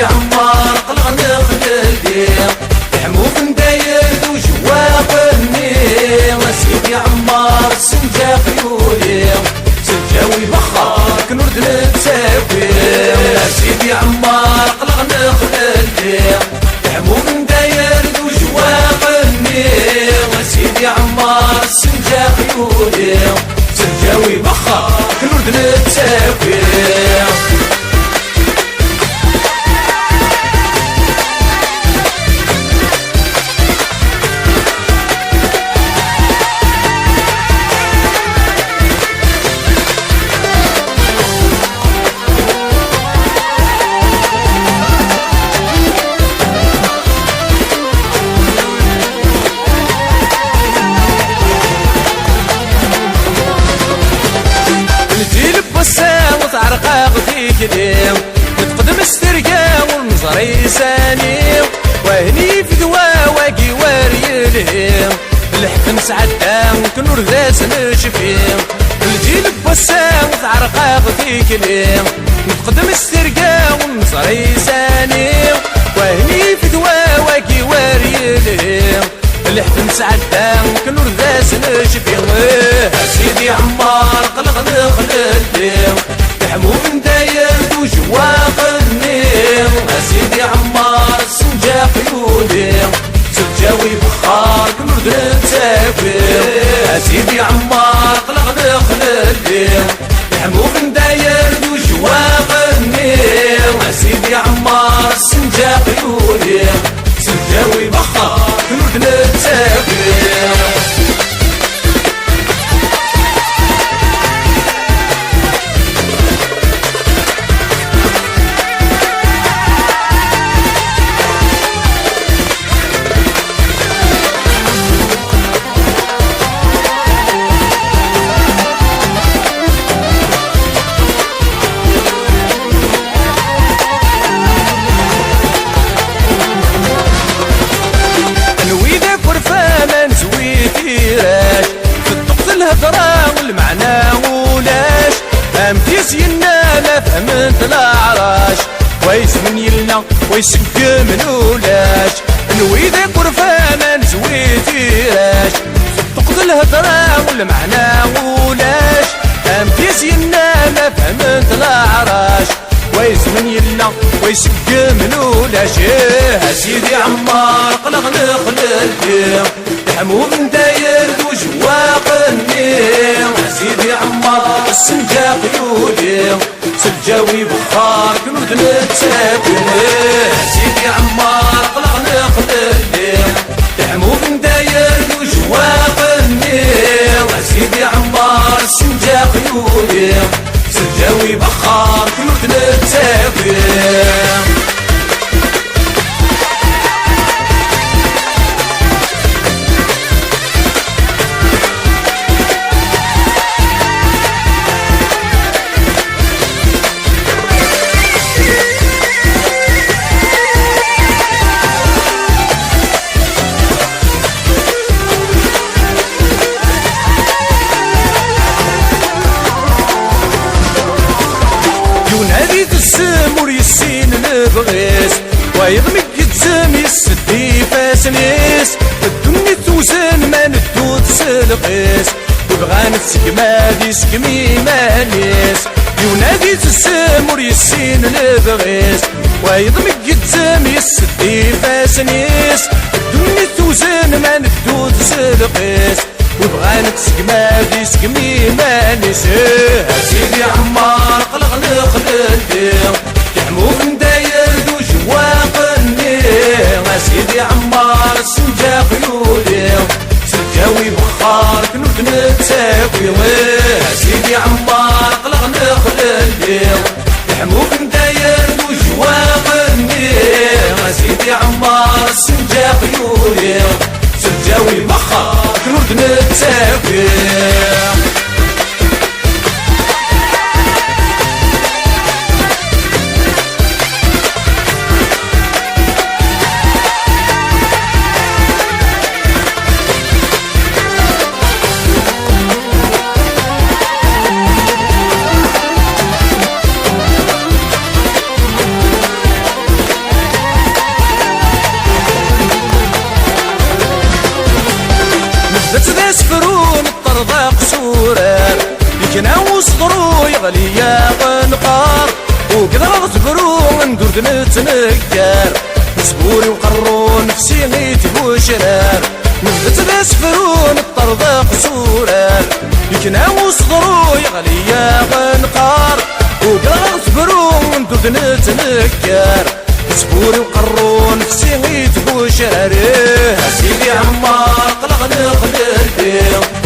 سيدي عمار قلق نخلدي يحمو في نداير وجوا قني سيدي عمار سنجا خيولي سنجاوي بخار كنورد نتساوي سيدي عمار قلق نخلدي يحمو في نداير وجوا قني سيدي عمار سنجا خيولي سنجاوي بخار كنورد نتساوي كديم تقدم السرقة والنظري سانيم وهني في دواواقي واريلهم الحكم سعدام كنور ذاس نشفيم الجيل بوسام تعرقاق في كليم تقدم السرقة والنظري سانيم وهني في دواواقي واريلهم الحكم سعدام كنور ذاس نشفيم سيدي عمار قلق نخلدهم يحمو من داير وجوا قني سيدي عمار سنجا خيولي سنجاوي بخار كنورد نتساوي سيدي عمار قلق نخلدي يحمو من داير وجوا قني سيدي عمار سنجا خيولي سنجاوي بخار كنورد نتساوي ينا ما فهمت العراش ويس من يلنا ويسق من ولاش نويذي قرفانا نزويتي راش تقض الهضرة والمعنى ولاش امتيس ينا ما فهمت العراش ويس من يلنا ويسق من ولاش سيدي عمار قلق نخلدي يحمو من داير وجوا قني سيدي عمار السنجا خيولي سنجاوي بخار كنود نتساوي سيدي عمار قلق نخلدي يحمو من داير وجوا قني سيدي عمار السنجا خيولي سنجاوي بخار كنود نتساوي السمور يسين نبغيس ويضمك يتزم يسدي فاسنيس الدنيا توزن ما ندود سلقيس وبغى نتسكما دي سكمي مانيس ينادي السمور يسين نبغيس ويضمك يتزم يسدي فاسنيس الدنيا توزن ما ندود سلقيس وبغى نتسكما دي سكمي مانيس سيدي عمار قلق نخلدي يحمو من داير وجوا قني سيدي عمار سنجا خيولي سنجاوي بخار كنود نتساوي سيدي عمار قلق نخلدي يحمو من داير وجوا قني سيدي عمار سنجا خيولي سنجاوي بخار كنود نتساوي صغرو يغلي يا غنقار وقدر صبرو ندور نتنكر صبوري وقرو نفسي غيتبو شرار نبت بسفرون الطرد قصورار يكنا وصغرو يغلي يا غنقار وقدر صبرو ندور نتنكر صبوري وقرو نفسي غيتبو شرار سيدي عمار قلق نقدر بيه